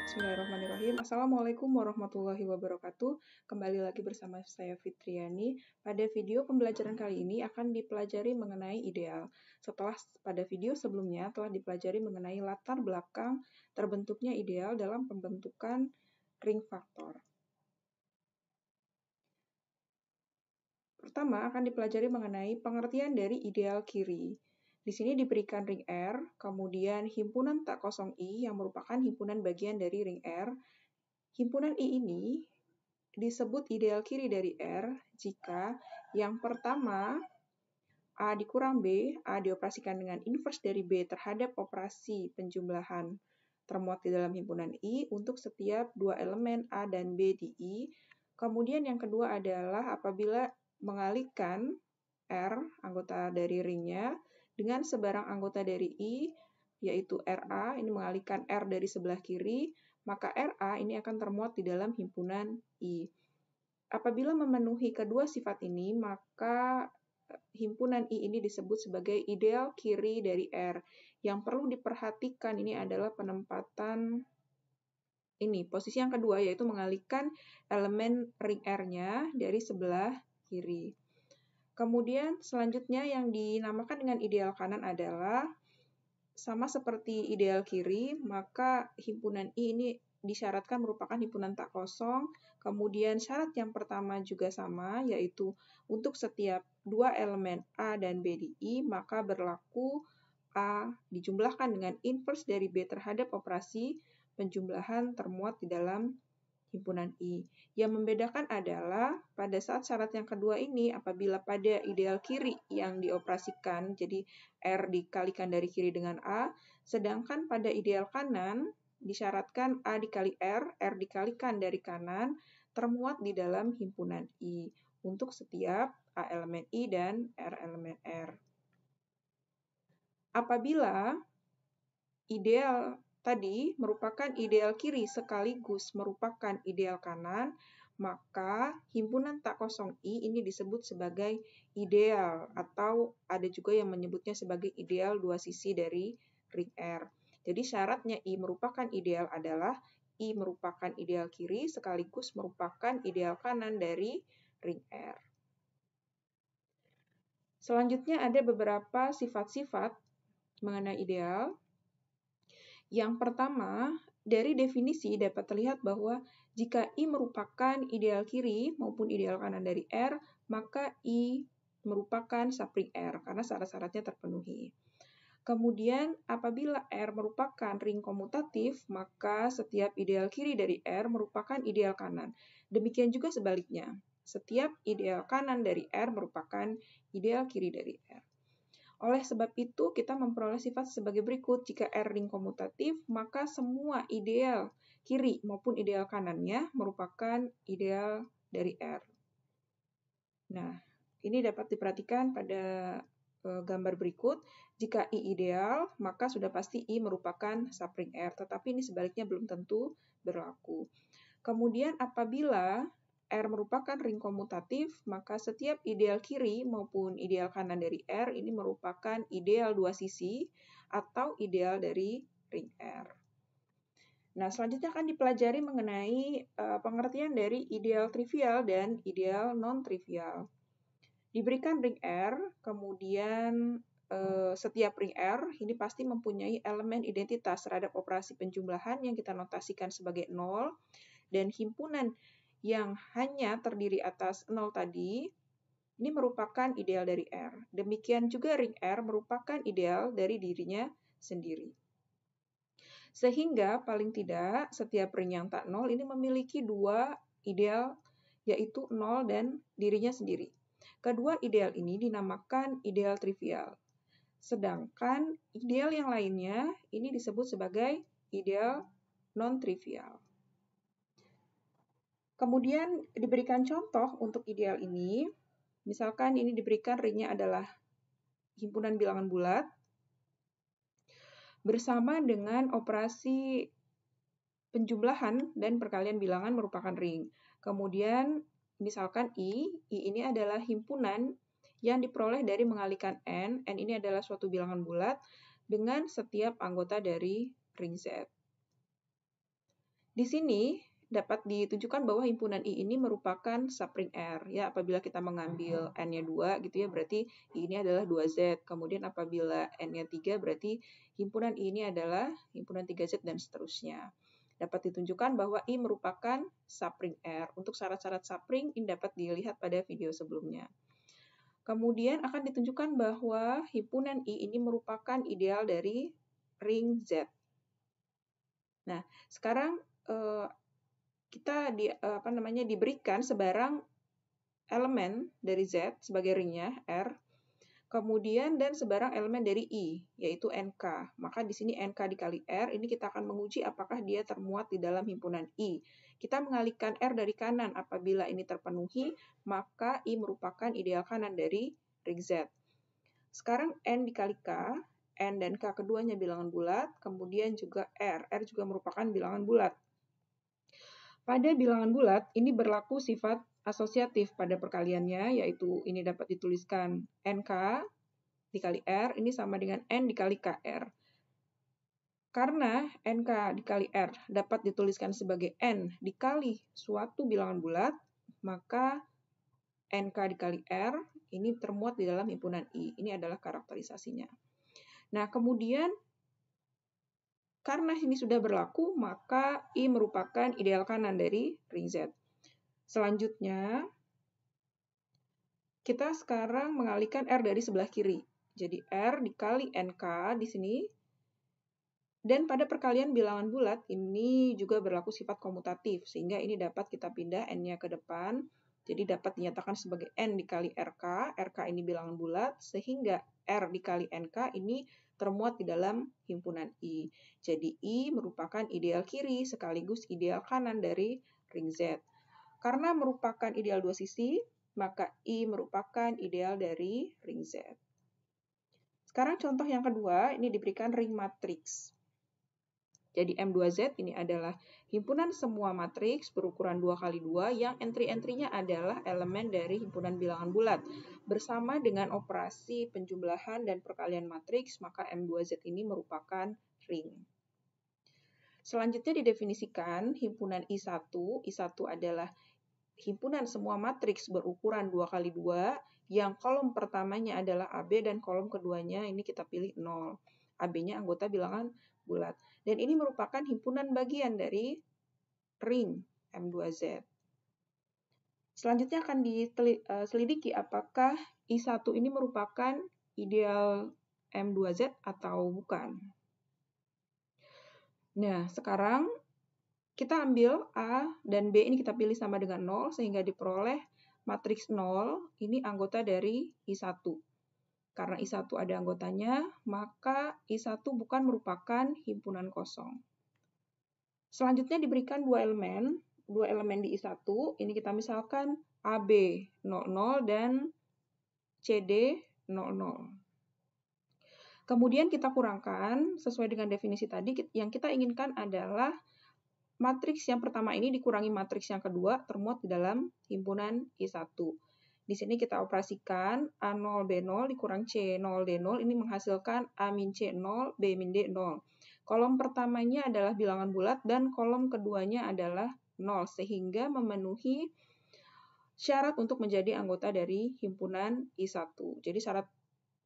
Bismillahirrahmanirrahim. Assalamualaikum warahmatullahi wabarakatuh. Kembali lagi bersama saya Fitriani. Pada video pembelajaran kali ini akan dipelajari mengenai ideal. Setelah pada video sebelumnya telah dipelajari mengenai latar belakang terbentuknya ideal dalam pembentukan ring faktor. Pertama akan dipelajari mengenai pengertian dari ideal kiri. Di sini diberikan ring R, kemudian himpunan tak kosong I yang merupakan himpunan bagian dari ring R. Himpunan I ini disebut ideal kiri dari R jika yang pertama A dikurang B, A dioperasikan dengan inverse dari B terhadap operasi penjumlahan termuat di dalam himpunan I untuk setiap dua elemen A dan B di I. Kemudian yang kedua adalah apabila mengalihkan R, anggota dari ringnya, dengan sebarang anggota dari I, yaitu RA, ini mengalihkan R dari sebelah kiri, maka RA ini akan termuat di dalam himpunan I. Apabila memenuhi kedua sifat ini, maka himpunan I ini disebut sebagai ideal kiri dari R. Yang perlu diperhatikan ini adalah penempatan ini, posisi yang kedua, yaitu mengalihkan elemen ring R-nya dari sebelah kiri. Kemudian selanjutnya yang dinamakan dengan ideal kanan adalah sama seperti ideal kiri, maka himpunan I ini disyaratkan merupakan himpunan tak kosong. Kemudian syarat yang pertama juga sama, yaitu untuk setiap dua elemen A dan B di I, maka berlaku A dijumlahkan dengan inverse dari B terhadap operasi penjumlahan termuat di dalam himpunan I. Yang membedakan adalah pada saat syarat yang kedua ini, apabila pada ideal kiri yang dioperasikan, jadi R dikalikan dari kiri dengan A, sedangkan pada ideal kanan disyaratkan A dikali R dikalikan dari kanan, termuat di dalam himpunan I untuk setiap A elemen I dan R elemen R. Apabila ideal tadi merupakan ideal kiri sekaligus merupakan ideal kanan, maka himpunan tak kosong I ini disebut sebagai ideal, atau ada juga yang menyebutnya sebagai ideal dua sisi dari ring R. Jadi syaratnya I merupakan ideal adalah I merupakan ideal kiri sekaligus merupakan ideal kanan dari ring R. Selanjutnya ada beberapa sifat-sifat mengenai ideal. Yang pertama, dari definisi dapat terlihat bahwa jika I merupakan ideal kiri maupun ideal kanan dari R, maka I merupakan subring R karena syarat-syaratnya terpenuhi. Kemudian, apabila R merupakan ring komutatif, maka setiap ideal kiri dari R merupakan ideal kanan. Demikian juga sebaliknya, setiap ideal kanan dari R merupakan ideal kiri dari R. Oleh sebab itu, kita memperoleh sifat sebagai berikut. Jika R ring komutatif, maka semua ideal kiri maupun ideal kanannya merupakan ideal dari R. Nah, ini dapat diperhatikan pada gambar berikut. Jika I ideal, maka sudah pasti I merupakan subring R, tetapi ini sebaliknya belum tentu berlaku. Kemudian apabila R merupakan ring komutatif, maka setiap ideal kiri maupun ideal kanan dari R ini merupakan ideal dua sisi atau ideal dari ring R. Nah, selanjutnya akan dipelajari mengenai pengertian dari ideal trivial dan ideal non-trivial. Diberikan ring R, kemudian setiap ring R ini pasti mempunyai elemen identitas terhadap operasi penjumlahan yang kita notasikan sebagai 0, dan himpunan yang hanya terdiri atas 0 tadi, ini merupakan ideal dari R. Demikian juga ring R merupakan ideal dari dirinya sendiri. Sehingga paling tidak setiap ring yang tak 0 ini memiliki dua ideal, yaitu 0 dan dirinya sendiri. Kedua ideal ini dinamakan ideal trivial. Sedangkan ideal yang lainnya ini disebut sebagai ideal non-trivial. Kemudian diberikan contoh untuk ideal ini, misalkan ini diberikan ringnya adalah himpunan bilangan bulat, bersama dengan operasi penjumlahan dan perkalian bilangan merupakan ring. Kemudian misalkan I ini adalah himpunan yang diperoleh dari mengalihkan N ini adalah suatu bilangan bulat dengan setiap anggota dari ring Z. Di sini dapat ditunjukkan bahwa himpunan I ini merupakan subring R. Ya, apabila kita mengambil N-nya 2 gitu ya, berarti I ini adalah 2Z. Kemudian apabila N-nya 3 berarti himpunan I ini adalah himpunan 3Z dan seterusnya. Dapat ditunjukkan bahwa I merupakan subring R. Untuk syarat-syarat subring ini dapat dilihat pada video sebelumnya. Kemudian akan ditunjukkan bahwa himpunan I ini merupakan ideal dari ring Z. Nah, sekarang kita diberikan sebarang elemen dari Z sebagai ringnya R, kemudian dan sebarang elemen dari I, yaitu NK. Maka di sini NK dikali R, ini kita akan menguji apakah dia termuat di dalam himpunan I. Kita mengalihkan R dari kanan. Apabila ini terpenuhi, maka I merupakan ideal kanan dari ring Z. Sekarang N dikali K, N dan K keduanya bilangan bulat, kemudian juga R. R juga merupakan bilangan bulat. Pada bilangan bulat, ini berlaku sifat asosiatif pada perkaliannya, yaitu ini dapat dituliskan NK dikali R, ini sama dengan N dikali KR. Karena NK dikali R dapat dituliskan sebagai N dikali suatu bilangan bulat, maka NK dikali R ini termuat di dalam himpunan I. Ini adalah karakterisasinya. Nah, kemudian karena ini sudah berlaku, maka I merupakan ideal kanan dari ring Z. Selanjutnya, kita sekarang mengalihkan R dari sebelah kiri. Jadi R dikali NK di sini. Dan pada perkalian bilangan bulat, ini juga berlaku sifat komutatif. Sehingga ini dapat kita pindah N-nya ke depan. Jadi dapat dinyatakan sebagai N dikali RK. RK ini bilangan bulat. Sehingga R dikali NK ini termuat di dalam himpunan I. Jadi I merupakan ideal kiri sekaligus ideal kanan dari ring Z. Karena merupakan ideal dua sisi, maka I merupakan ideal dari ring Z. Sekarang contoh yang kedua, ini diberikan ring matriks. Jadi M2Z ini adalah himpunan semua matriks berukuran 2x2 yang entry-entry-nya adalah elemen dari himpunan bilangan bulat. Bersama dengan operasi penjumlahan dan perkalian matriks, maka M2Z ini merupakan ring. Selanjutnya didefinisikan himpunan I1. I1 adalah himpunan semua matriks berukuran 2x2 yang kolom pertamanya adalah AB dan kolom keduanya ini kita pilih 0. AB-nya anggota bilangan bulat. Dan ini merupakan himpunan bagian dari ring M2Z. Selanjutnya akan diselidiki apakah I1 ini merupakan ideal M2Z atau bukan. Nah, sekarang kita ambil A dan B ini kita pilih sama dengan 0 sehingga diperoleh matriks 0 ini anggota dari I1. Karena I1 ada anggotanya, maka I1 bukan merupakan himpunan kosong. Selanjutnya diberikan dua elemen di I1. Ini kita misalkan AB 00 dan CD 00. Kemudian kita kurangkan sesuai dengan definisi tadi, yang kita inginkan adalah matriks yang pertama ini dikurangi matriks yang kedua termuat di dalam himpunan I1. Di sini kita operasikan A0, B0 dikurang C0, D0 ini menghasilkan A min C0, B min D0. Kolom pertamanya adalah bilangan bulat dan kolom keduanya adalah 0 sehingga memenuhi syarat untuk menjadi anggota dari himpunan I1. Jadi syarat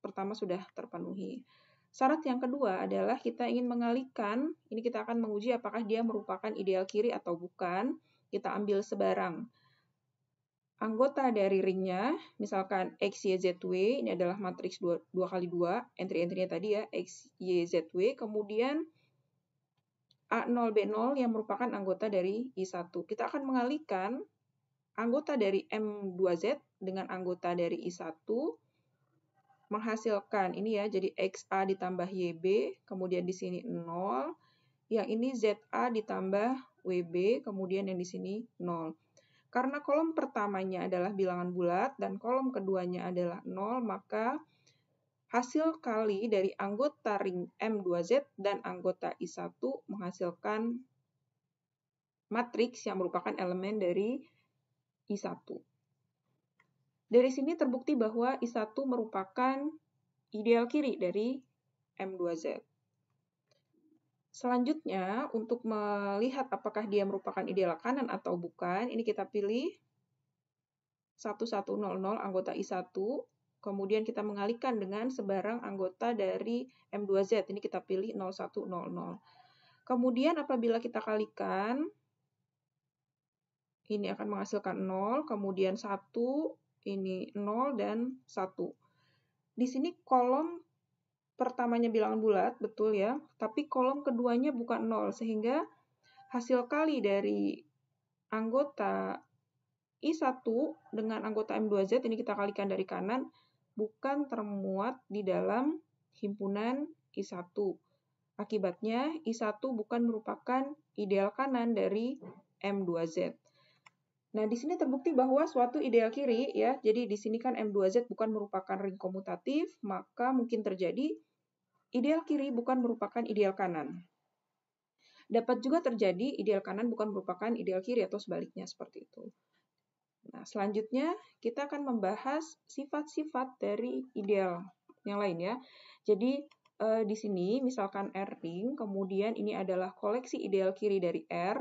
pertama sudah terpenuhi. Syarat yang kedua adalah kita ingin mengalihkan, ini kita akan menguji apakah dia merupakan ideal kiri atau bukan. Kita ambil sebarang anggota dari ringnya, misalkan X, Y, Z, W, ini adalah matriks 2x2, entry-entry-nya tadi ya, X, Y, Z, W, kemudian A0, B0 yang merupakan anggota dari I1. Kita akan mengalihkan anggota dari M2Z dengan anggota dari I1, menghasilkan ini ya, jadi XA ditambah YB, kemudian di sini 0, yang ini ZA ditambah WB, kemudian yang di sini 0. Karena kolom pertamanya adalah bilangan bulat dan kolom keduanya adalah 0, maka hasil kali dari anggota ring M2Z dan anggota I1 menghasilkan matriks yang merupakan elemen dari I1. Dari sini terbukti bahwa I1 merupakan ideal kiri dari M2Z. Selanjutnya, untuk melihat apakah dia merupakan ideal kanan atau bukan, ini kita pilih 1100 anggota I1, kemudian kita mengalihkan dengan sebarang anggota dari M2Z, ini kita pilih 0100. Kemudian apabila kita kalikan, ini akan menghasilkan 0, kemudian 1, ini 0 dan 1. Di sini kolom pertamanya bilangan bulat, betul ya, tapi kolom keduanya bukan 0, sehingga hasil kali dari anggota I1 dengan anggota M2Z, ini kita kalikan dari kanan, bukan termuat di dalam himpunan I1. Akibatnya, I1 bukan merupakan ideal kanan dari M2Z. Nah, di sini terbukti bahwa suatu ideal kiri, ya, jadi di sini kan M2Z bukan merupakan ring komutatif, maka mungkin terjadi ideal kiri bukan merupakan ideal kanan. Dapat juga terjadi ideal kanan bukan merupakan ideal kiri atau sebaliknya seperti itu. Nah, selanjutnya kita akan membahas sifat-sifat dari ideal yang lain ya. Jadi di sini misalkan R ring, kemudian ini adalah koleksi ideal kiri dari R,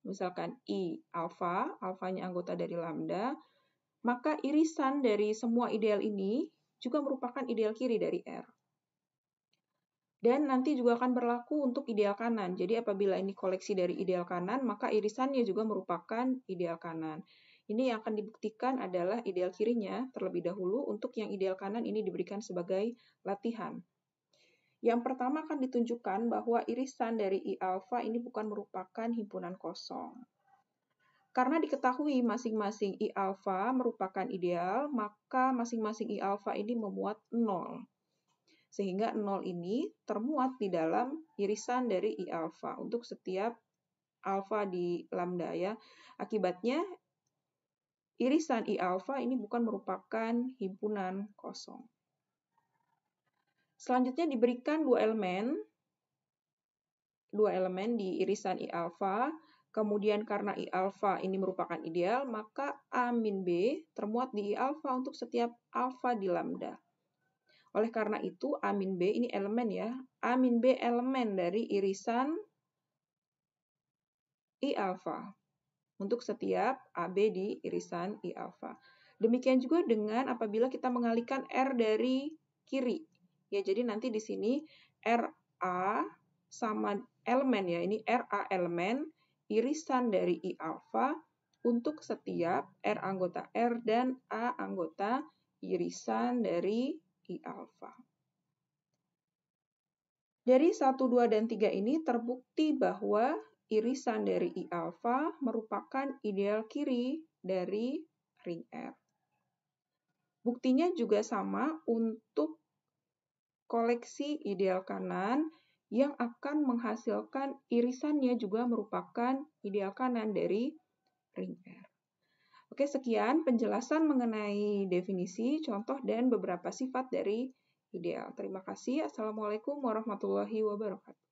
misalkan I alfa, alfanya anggota dari lambda, maka irisan dari semua ideal ini juga merupakan ideal kiri dari R. Dan nanti juga akan berlaku untuk ideal kanan. Jadi apabila ini koleksi dari ideal kanan, maka irisannya juga merupakan ideal kanan. Ini yang akan dibuktikan adalah ideal kirinya terlebih dahulu. Untuk yang ideal kanan ini diberikan sebagai latihan. Yang pertama akan ditunjukkan bahwa irisan dari I alfa ini bukan merupakan himpunan kosong. Karena diketahui masing-masing I alfa merupakan ideal, maka masing-masing I alfa ini memuat 0. Sehingga 0 ini termuat di dalam irisan dari I alfa untuk setiap alfa di lambda ya. Akibatnya irisan I alfa ini bukan merupakan himpunan kosong. Selanjutnya diberikan dua elemen di irisan I alfa. Kemudian karena I alfa ini merupakan ideal, maka A min B termuat di I alfa untuk setiap alfa di lambda. Oleh karena itu, A min B ini elemen ya. A min B elemen dari irisan I alfa untuk setiap AB di irisan I alfa. Demikian juga dengan apabila kita mengalihkan R dari kiri. Ya, jadi nanti di sini RA sama elemen ya. Ini RA elemen irisan dari I alfa untuk setiap R anggota R dan A anggota irisan dari I alfa. Dari 1, 2, dan 3 ini terbukti bahwa irisan dari I alfa merupakan ideal kiri dari ring R. Buktinya juga sama untuk koleksi ideal kanan yang akan menghasilkan irisannya juga merupakan ideal kanan dari ring R. Oke, sekian penjelasan mengenai definisi, contoh, dan beberapa sifat dari ideal. Terima kasih. Assalamualaikum warahmatullahi wabarakatuh.